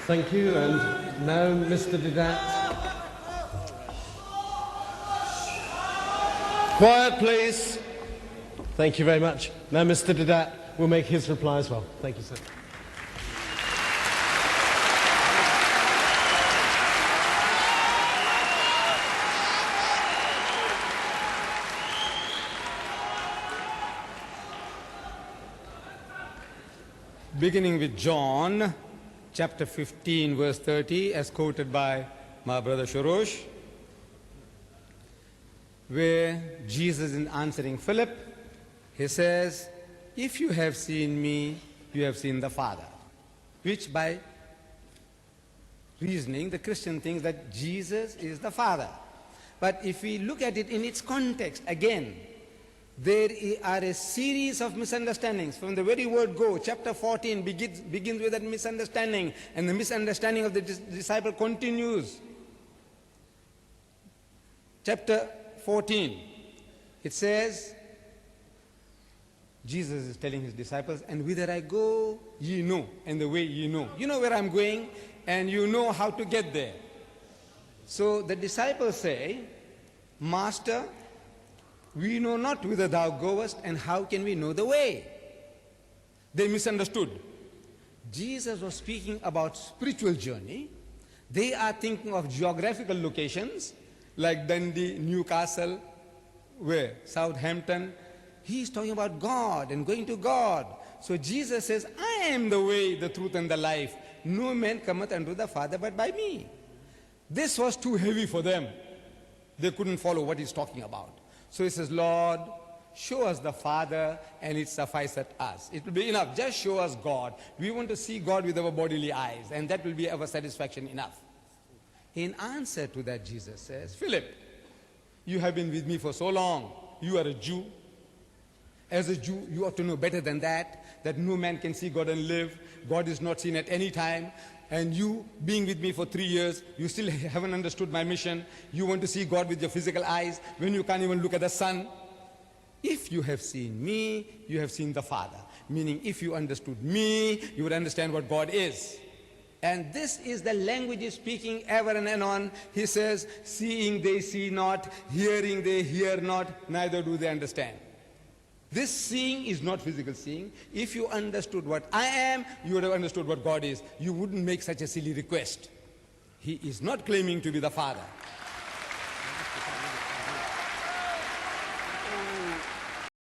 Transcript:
Thank you, and now Mr. Didate. Quiet, please. Thank you very much. Now Mr. Didate will make his reply as well. Thank you, sir. Beginning with John, chapter 15, verse 30, as quoted by my brother Shorosh, where Jesus is answering Philip, he says, "If you have seen me, you have seen the Father." Which by reasoning, the Christian thinks that Jesus is the Father. But if we look at it in its context, again, there are a series of misunderstandings. From the very word go, chapter 14 begins with that misunderstanding, and the misunderstanding of the disciple continues. Chapter 14, it says, Jesus is telling his disciples, "And whither I go, ye know, and the way ye know." You know where I'm going, and you know how to get there. So the disciples say, "Master, we know not whither thou goest, and how can we know the way?" They misunderstood. Jesus was speaking about spiritual journey. They are thinking of geographical locations like Dundee, Newcastle, where? Southampton. He's talking about God and going to God. So Jesus says, "I am the way, the truth, and the life. No man cometh unto the Father but by me." This was too heavy for them. They couldn't follow what he's talking about. So he says, "Lord, show us the Father, and it sufficeth us." It will be enough. Just show us God. We want to see God with our bodily eyes, and that will be our satisfaction enough. In answer to that, Jesus says, "Philip, you have been with me for so long. You are a Jew. As a Jew, you ought to know better than that no man can see God and live. God is not seen at any time. And you, being with me for 3 years, you still haven't understood my mission. You want to see God with your physical eyes when you can't even look at the sun. If you have seen me, you have seen the Father." Meaning, if you understood me, you would understand what God is. And this is the language he's speaking ever and anon. He says, "Seeing they see not, hearing they hear not, neither do they understand." This seeing is not physical seeing. If you understood what I am, you would have understood what God is. You wouldn't make such a silly request. He is not claiming to be the Father.